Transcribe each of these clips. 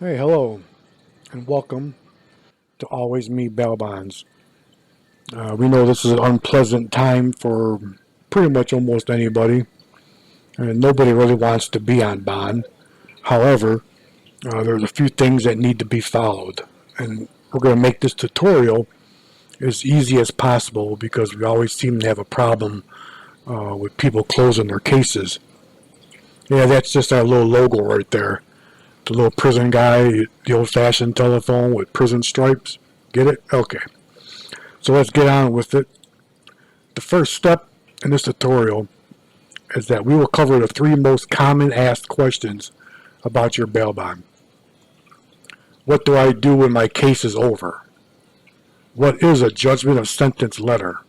Hey, hello, and welcome to Always Me Bail Bonds. We know this is an unpleasant time for pretty much almost anybody, and nobody really wants to be on bond. However, there's a few things that need to be followed, and we're going to make this tutorial as easy as possible because we always seem to have a problem with people closing their cases. Yeah, that's just our little logo right there. The little prison guy, the old-fashioned telephone with prison stripes. Get it? Okay. So let's get on with it. The first step in this tutorial is that we will cover the three most common asked questions about your bail bond. What do I do when my case is over? What is a judgment of sentence letter?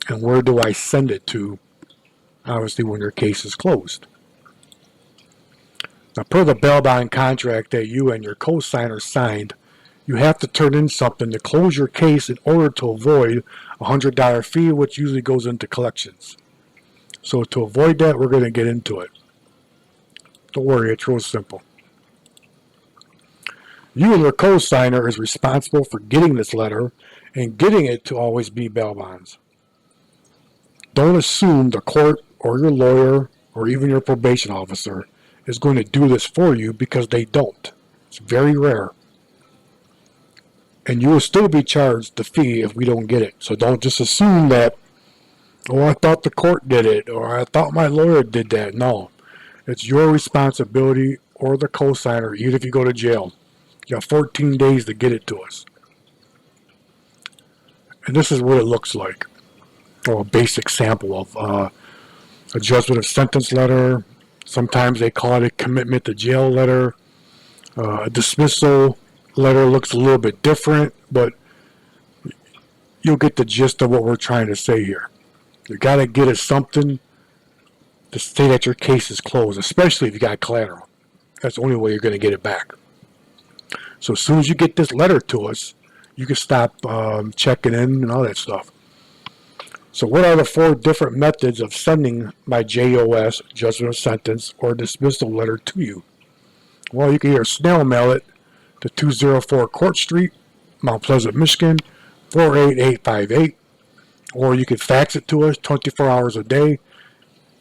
And where do I send it to, obviously, when your case is closed? Now, per the bail bond contract that you and your co-signer signed, you have to turn in something to close your case in order to avoid a $100 fee, which usually goes into collections. So to avoid that, we're going to get into it. Don't worry, it's real simple. You and your co-signer is responsible for getting this letter and getting it to Always Be Bail Bonds. Don't assume the court or your lawyer or even your probation officer is going to do this for you because they don't. It's very rare. And you will still be charged the fee if we don't get it. So don't just assume that, oh, I thought the court did it, or I thought my lawyer did that. No. It's your responsibility or the co-signer, even if you go to jail. You have 14 days to get it to us. And this is what it looks like. Or a basic sample of a judgment of sentence letter. Sometimes they call it a commitment to jail letter. A dismissal letter looks a little bit different, but you'll get the gist of what we're trying to say here. You got to get us something to say that your case is closed, especially if you got collateral. That's the only way you're going to get it back. So as soon as you get this letter to us, you can stop checking in and all that stuff. So what are the four different methods of sending my JOS, judgment of sentence, or dismissal letter to you? Well, you can either snail mail it to 204 Court Street, Mount Pleasant, Michigan, 48858, or you can fax it to us 24 hours a day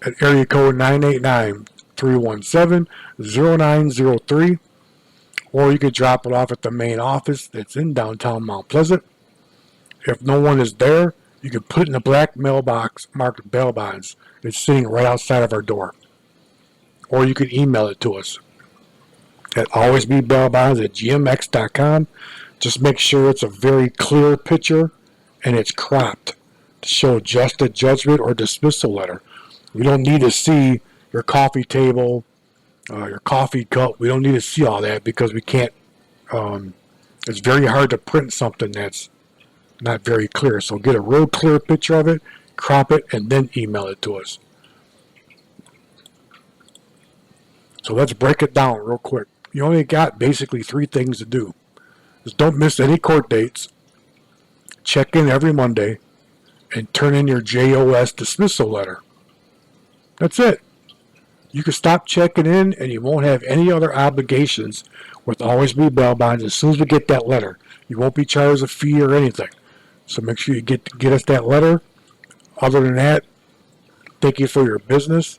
at area code 989-317-0903, or you could drop it off at the main office that's in downtown Mount Pleasant. If no one is there, you can put it in a black mailbox marked bail bonds. It's sitting right outside of our door. Or you can email it to us at alwaysbebailbonds@gmx.com. Just make sure it's a very clear picture and it's cropped to show just a judgment or dismissal letter. We don't need to see your coffee table, your coffee cup. We don't need to see all that because we can't. It's very hard to print something that's not very clear. So get a real clear picture of it, crop it, and then email it to us. So let's break it down real quick. You only got basically three things to do. Just don't miss any court dates, check in every Monday, and turn in your JOS dismissal letter. That's it. You can stop checking in and you won't have any other obligations with Always Be Bail Bonds as soon as we get that letter. You won't be charged a fee or anything. So make sure you get us that letter. Other than that, thank you for your business.